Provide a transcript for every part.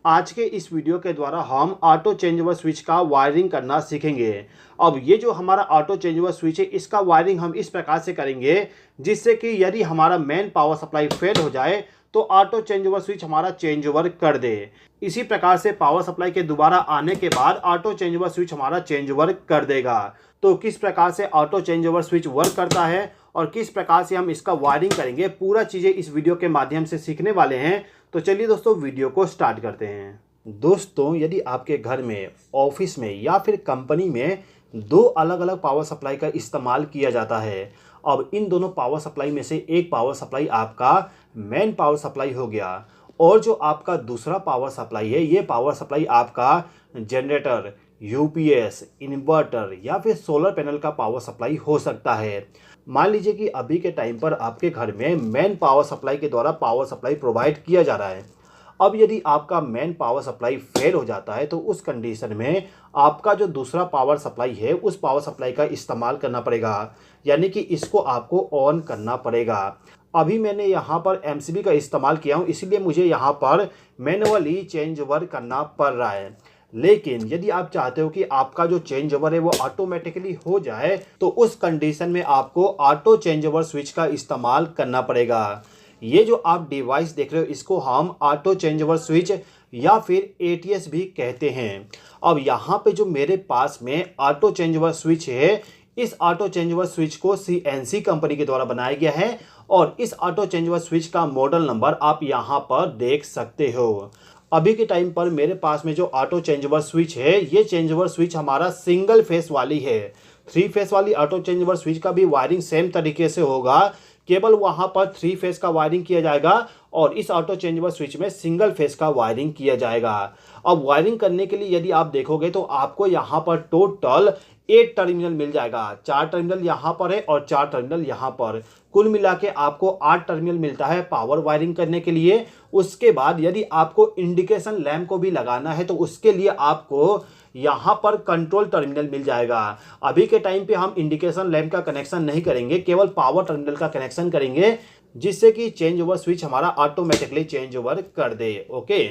आज के इस वीडियो के द्वारा हम ऑटो चेंजओवर स्विच का वायरिंग करना सीखेंगे। अब ये जो हमारा ऑटो चेंजओवर स्विच है, इसका वायरिंग हम इस प्रकार से करेंगे जिससे कि यदि हमारा मेन पावर सप्लाई फेल हो जाए तो ऑटो चेंजओवर स्विच हमारा चेंज ओवर कर दे। इसी प्रकार से पावर सप्लाई के दोबारा आने के बाद ऑटो चेंज ओवर स्विच हमारा चेंज ओवर कर देगा। तो किस प्रकार से auto change over switch work करता है और किस प्रकार से हम इसका वायरिंग करेंगे, पूरा चीज़ें इस वीडियो के माध्यम से सीखने वाले हैं। तो चलिए दोस्तों, वीडियो को स्टार्ट करते हैं। दोस्तों, यदि आपके घर में, ऑफिस में या फिर कंपनी में दो अलग अलग पावर सप्लाई का इस्तेमाल किया जाता है। अब इन दोनों पावर सप्लाई में से एक पावर सप्लाई आपका मेन पावर सप्लाई हो गया और जो आपका दूसरा पावर सप्लाई है, ये पावर सप्लाई आपका जनरेटर, यूपीएस, इन्वर्टर या फिर सोलर पैनल का पावर सप्लाई हो सकता है। मान लीजिए कि अभी के टाइम पर आपके घर में मेन पावर सप्लाई के द्वारा पावर सप्लाई प्रोवाइड किया जा रहा है। अब यदि आपका मेन पावर सप्लाई फेल हो जाता है तो उस कंडीशन में आपका जो दूसरा पावर सप्लाई है, उस पावर सप्लाई का इस्तेमाल करना पड़ेगा, यानी कि इसको आपको ऑन करना पड़ेगा। अभी मैंने यहाँ पर एमसीबी का इस्तेमाल किया हूँ, इसलिए मुझे यहाँ पर मैनुअली चेंज ओवर करना पड़ रहा है। लेकिन यदि आप चाहते हो कि आपका जो चेंज ओवर है वो ऑटोमेटिकली हो जाए तो उस कंडीशन में आपको ऑटो चेंज ओवर स्विच का इस्तेमाल करना पड़ेगा। ये जो आप डिवाइस देख रहे हो, इसको हम ऑटो चेंज ओवर स्विच या फिर एटीएस भी कहते हैं। अब यहाँ पे जो मेरे पास में ऑटो चेंज ओवर स्विच है, इस ऑटो चेंज ओवर स्विच को सीएनसी कंपनी के द्वारा बनाया गया है और इस ऑटो चेंज ओवर स्विच का मॉडल नंबर आप यहाँ पर देख सकते हो। अभी के टाइम पर मेरे पास में जो ऑटो चेंज ओवर स्विच है, ये चेंज ओवर स्विच हमारा सिंगल फेस वाली है। 3 फेस वाली ऑटो चेंज ओवर स्विच का भी वायरिंग सेम तरीके से होगा, केवल वहां पर 3 फेस का वायरिंग किया जाएगा और इस ऑटो चेंज ओवर स्विच में सिंगल फेस का वायरिंग किया जाएगा। अब वायरिंग करने के लिए यदि आप देखोगे तो आपको यहाँ पर टोटल 8 टर्मिनल मिल जाएगा। 4 टर्मिनल यहाँ पर है और 4 टर्मिनल यहाँ पर, कुल मिला के आपको 8 टर्मिनल मिलता है पावर वायरिंग करने के लिए। उसके बाद यदि आपको इंडिकेशन लैंप को भी लगाना है तो उसके लिए आपको यहाँ पर कंट्रोल टर्मिनल मिल जाएगा। अभी के टाइम पे हम इंडिकेशन लैंप का कनेक्शन नहीं करेंगे, केवल पावर टर्मिनल का कनेक्शन करेंगे जिससे कि चेंज ओवर स्विच हमारा ऑटोमेटिकली चेंज ओवर कर दे। ओके,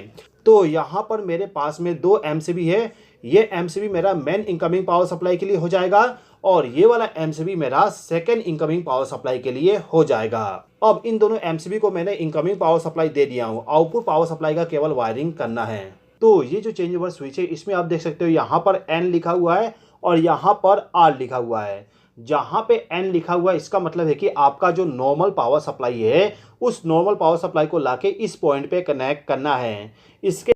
तो यहाँ पर मेरे पास में 2 एमसीबी है। ये एमसीबी मेरा मेन इनकमिंग पावर सप्लाई के लिए हो जाएगा और ये वाला एमसीबी मेरा सेकेंड इनकमिंग पावर सप्लाई के लिए हो जाएगा। अब इन दोनों एमसीबी को मैंने इनकमिंग पावर सप्लाई दे दिया हूँ, आउटपुट पावर सप्लाई का केवल वायरिंग करना है। तो ये जो चेंज ओवर स्विच है, इसमें आप देख सकते हो यहाँ पर एन लिखा हुआ है और यहाँ पर आर लिखा हुआ है। जहाँ पे एन लिखा हुआ है, इसका मतलब है कि आपका जो नॉर्मल पावर सप्लाई है, उस नॉर्मल पावर सप्लाई को लाके इस पॉइंट पे कनेक्ट करना है। इसके